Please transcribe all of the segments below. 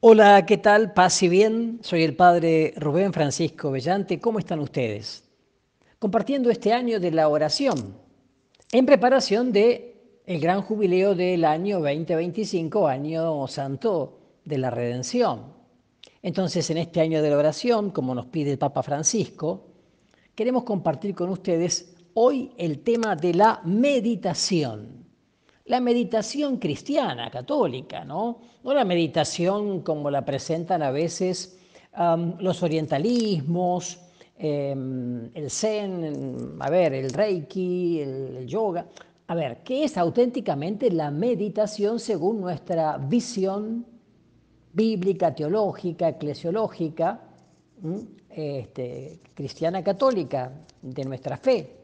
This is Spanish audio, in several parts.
Hola, ¿qué tal? Paz y bien. Soy el padre Rubén Francisco Bellante. ¿Cómo están ustedes? Compartiendo este año de la oración en preparación de el gran jubileo del año 2025, año santo de la redención. Entonces, en este año de la oración, como nos pide el Papa Francisco, queremos compartir con ustedes hoy el tema de la meditación. La meditación cristiana, católica, ¿no? No la meditación como la presentan a veces los orientalismos, el zen, a ver, el reiki, el yoga. A ver, ¿qué es auténticamente la meditación según nuestra visión bíblica, teológica, eclesiológica, cristiana católica de nuestra fe?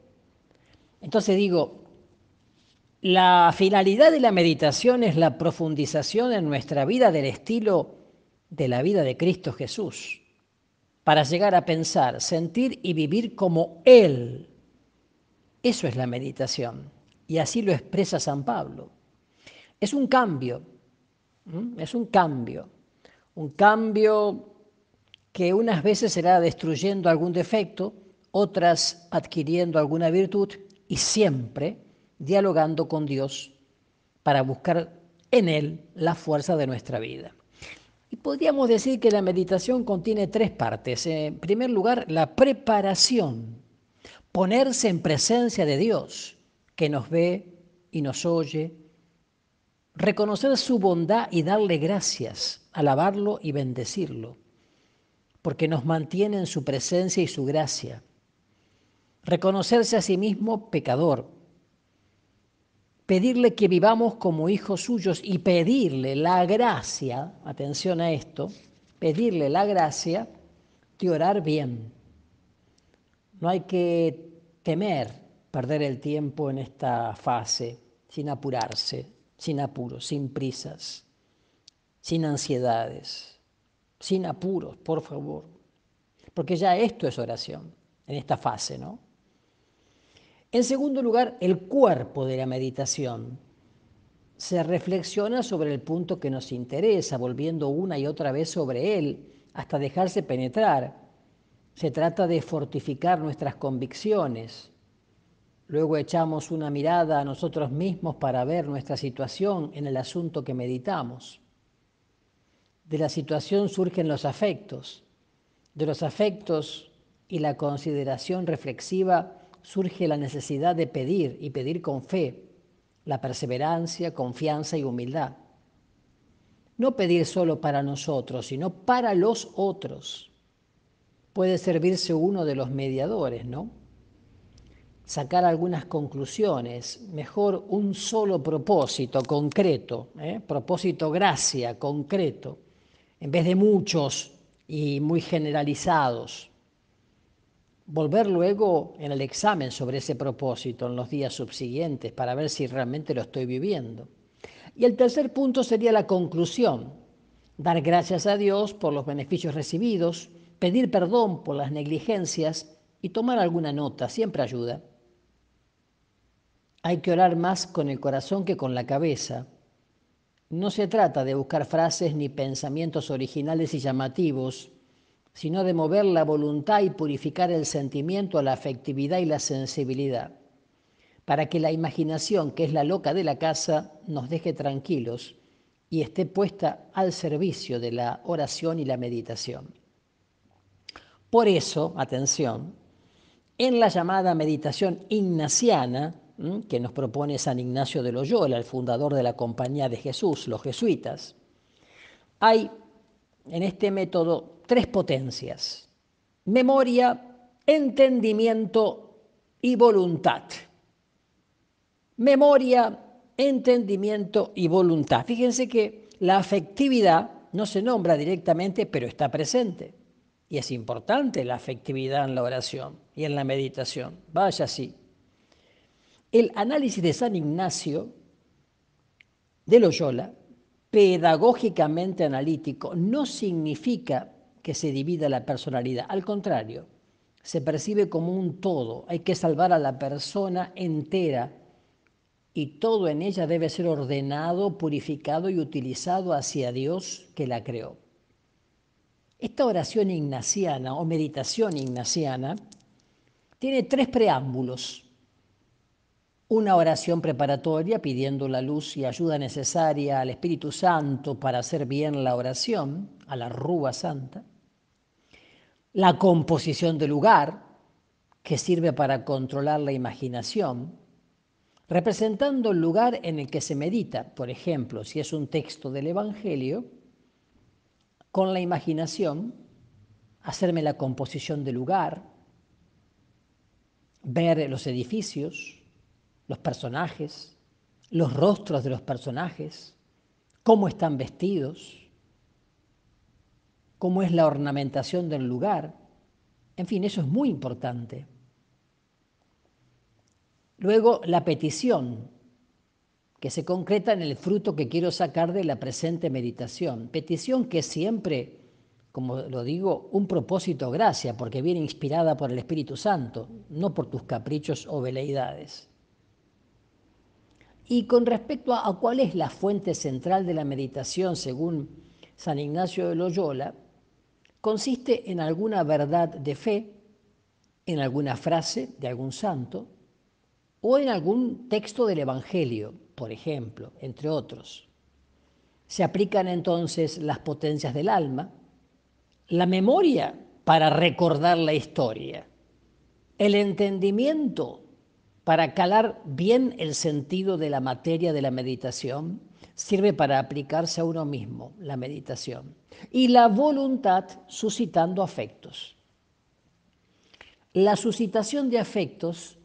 Entonces digo, la finalidad de la meditación es la profundización en nuestra vida del estilo de la vida de Cristo Jesús, para llegar a pensar, sentir y vivir como Él. Eso es la meditación. Y así lo expresa San Pablo. Es un cambio, es un cambio que unas veces será destruyendo algún defecto, otras adquiriendo alguna virtud y siempre dialogando con Dios para buscar en Él la fuerza de nuestra vida. Y podríamos decir que la meditación contiene tres partes. En primer lugar, la preparación, ponerse en presencia de Dios, que nos ve y nos oye, reconocer su bondad y darle gracias, alabarlo y bendecirlo, porque nos mantiene en su presencia y su gracia. Reconocerse a sí mismo pecador, pedirle que vivamos como hijos suyos y pedirle la gracia, atención a esto, pedirle la gracia de orar bien. No hay que temer perder el tiempo en esta fase, sin apurarse, sin apuros, sin prisas, sin ansiedades, sin apuros, por favor. Porque ya esto es oración, en esta fase, ¿no? En segundo lugar, el cuerpo de la meditación. Se reflexiona sobre el punto que nos interesa, volviendo una y otra vez sobre él, hasta dejarse penetrar. Se trata de fortificar nuestras convicciones. Luego echamos una mirada a nosotros mismos para ver nuestra situación en el asunto que meditamos. De la situación surgen los afectos. De los afectos y la consideración reflexiva surge la necesidad de pedir y pedir con fe, la perseverancia, confianza y humildad. No pedir solo para nosotros, sino para los otros. Puede servirse uno de los mediadores, ¿no? Sacar algunas conclusiones, mejor un solo propósito concreto, propósito gracia concreto, en vez de muchos y muy generalizados. Volver luego en el examen sobre ese propósito en los días subsiguientes para ver si realmente lo estoy viviendo. Y el tercer punto sería la conclusión. Dar gracias a Dios por los beneficios recibidos, pedir perdón por las negligencias y tomar alguna nota, siempre ayuda. Hay que orar más con el corazón que con la cabeza. No se trata de buscar frases ni pensamientos originales y llamativos, sino de mover la voluntad y purificar el sentimiento, la afectividad y la sensibilidad, para que la imaginación, que es la loca de la casa, nos deje tranquilos y esté puesta al servicio de la oración y la meditación. Por eso, atención, en la llamada meditación ignaciana, que nos propone San Ignacio de Loyola, el fundador de la Compañía de Jesús, los jesuitas, hay en este método tres potencias: memoria, entendimiento y voluntad. Memoria, entendimiento y voluntad. Fíjense que la afectividad no se nombra directamente, pero está presente. Y es importante la afectividad en la oración y en la meditación. Vaya así. El análisis de San Ignacio de Loyola, pedagógicamente analítico, no significa que se divida la personalidad. Al contrario, se percibe como un todo. Hay que salvar a la persona entera y todo en ella debe ser ordenado, purificado y utilizado hacia Dios que la creó. Esta oración ignaciana o meditación ignaciana tiene 3 preámbulos. Una oración preparatoria pidiendo la luz y ayuda necesaria al Espíritu Santo para hacer bien la oración, a la Rúa Santa. La composición del lugar, que sirve para controlar la imaginación, representando el lugar en el que se medita. Por ejemplo, si es un texto del Evangelio, con la imaginación, hacerme la composición del lugar, ver los edificios, los personajes, los rostros de los personajes, cómo están vestidos, cómo es la ornamentación del lugar. En fin, eso es muy importante. Luego, la petición, que se concreta en el fruto que quiero sacar de la presente meditación. Petición que siempre, como lo digo, un propósito gracia, porque viene inspirada por el Espíritu Santo, no por tus caprichos o veleidades. Y con respecto a cuál es la fuente central de la meditación, según San Ignacio de Loyola, consiste en alguna verdad de fe, en alguna frase de algún santo o en algún texto del Evangelio, por ejemplo, entre otros. Se aplican entonces las potencias del alma, la memoria para recordar la historia, el entendimiento para calar bien el sentido de la materia de la meditación, sirve para aplicarse a uno mismo la meditación, y la voluntad suscitando afectos. La suscitación de afectos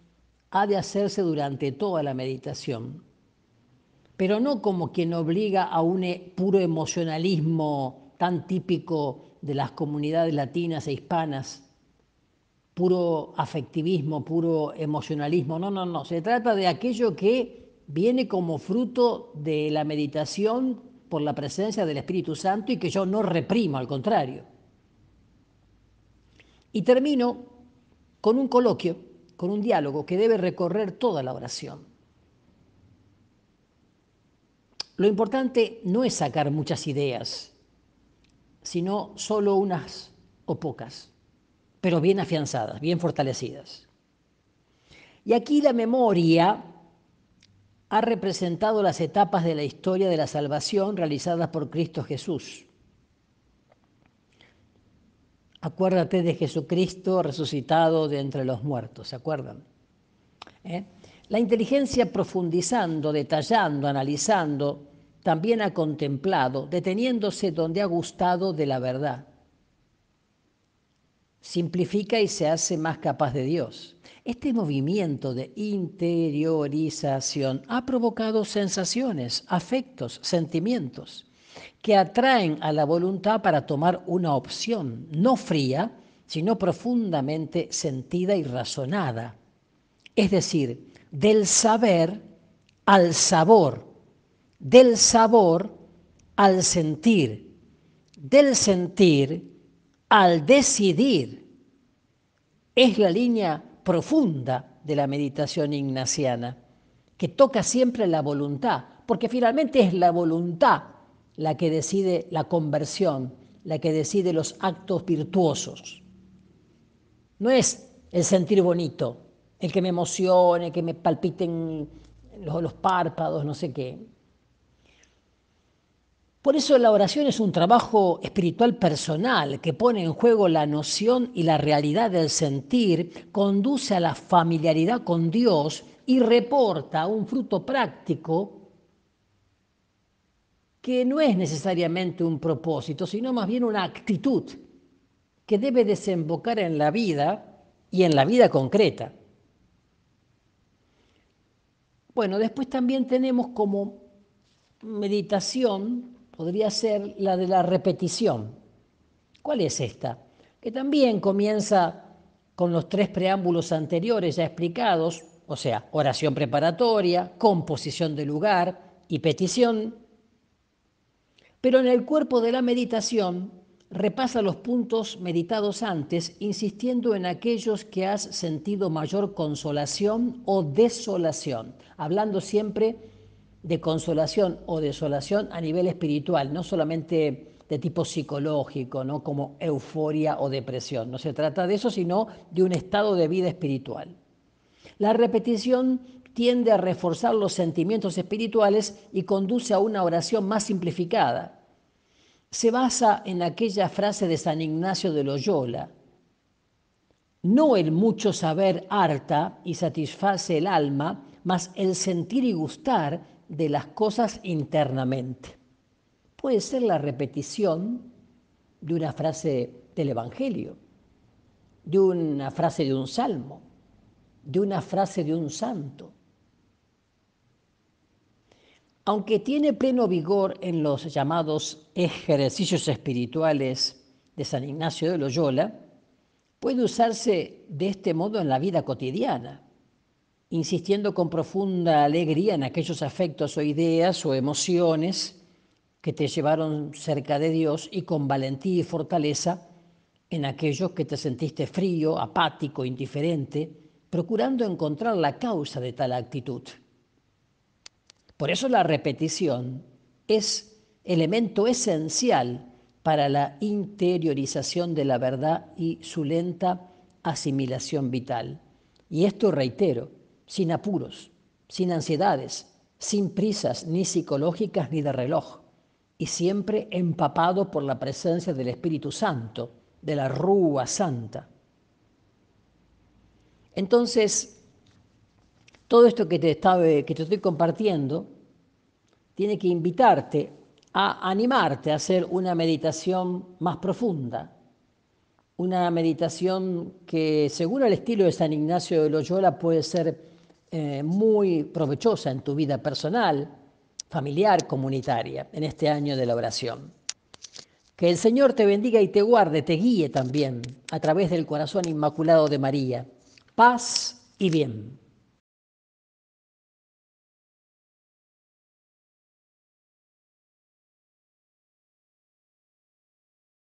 ha de hacerse durante toda la meditación, pero no como quien obliga a un puro emocionalismo tan típico de las comunidades latinas e hispanas, puro afectivismo, puro emocionalismo. No. Se trata de aquello que viene como fruto de la meditación por la presencia del Espíritu Santo y que yo no reprimo, al contrario. Y termino con un coloquio, con un diálogo que debe recorrer toda la oración. Lo importante no es sacar muchas ideas, sino solo unas o pocas, pero bien afianzadas, bien fortalecidas. Y aquí la memoria ha representado las etapas de la historia de la salvación realizadas por Cristo Jesús. Acuérdate de Jesucristo resucitado de entre los muertos, ¿se acuerdan? La inteligencia profundizando, detallando, analizando, también ha contemplado, deteniéndose donde ha gustado de la verdad. Simplifica y se hace más capaz de Dios. Este movimiento de interiorización ha provocado sensaciones, afectos, sentimientos que atraen a la voluntad para tomar una opción, no fría, sino profundamente sentida y razonada. Es decir, del saber al sabor, del sabor al sentir, del sentir al decidir. Es la línea profunda de la meditación ignaciana, que toca siempre la voluntad, porque finalmente es la voluntad la que decide la conversión, la que decide los actos virtuosos. No es el sentir bonito, el que me emocione, que me palpiten los párpados, no sé qué. Por eso la oración es un trabajo espiritual personal que pone en juego la noción y la realidad del sentir, conduce a la familiaridad con Dios y reporta un fruto práctico que no es necesariamente un propósito, sino más bien una actitud que debe desembocar en la vida y en la vida concreta. Bueno, después también tenemos como meditación, podría ser la de la repetición. ¿Cuál es esta? Que también comienza con los 3 preámbulos anteriores ya explicados, o sea, oración preparatoria, composición de lugar y petición. Pero en el cuerpo de la meditación repasa los puntos meditados antes, insistiendo en aquellos que has sentido mayor consolación o desolación, hablando siempre de consolación o desolación a nivel espiritual, no solamente de tipo psicológico, ¿no? Como euforia o depresión. No se trata de eso, sino de un estado de vida espiritual. La repetición tiende a reforzar los sentimientos espirituales y conduce a una oración más simplificada. Se basa en aquella frase de San Ignacio de Loyola: no el mucho saber harta y satisface el alma, mas el sentir y gustar de las cosas internamente. Puede ser la repetición de una frase del Evangelio, de una frase de un salmo, de una frase de un santo. Aunque tiene pleno vigor en los llamados ejercicios espirituales de San Ignacio de Loyola, puede usarse de este modo en la vida cotidiana, insistiendo con profunda alegría en aquellos afectos o ideas o emociones que te llevaron cerca de Dios y con valentía y fortaleza en aquellos que te sentiste frío, apático, indiferente, procurando encontrar la causa de tal actitud. Por eso la repetición es elemento esencial para la interiorización de la verdad y su lenta asimilación vital. Y esto, reitero, sin apuros, sin ansiedades, sin prisas ni psicológicas ni de reloj, y siempre empapado por la presencia del Espíritu Santo, de la Rúa Santa. Entonces, todo esto que te estoy compartiendo tiene que invitarte a animarte a hacer una meditación más profunda, una meditación que, según el estilo de San Ignacio de Loyola, puede ser muy provechosa en tu vida personal, familiar, comunitaria, en este año de la oración. Que el Señor te bendiga y te guarde, te guíe también a través del corazón inmaculado de María. Paz y bien.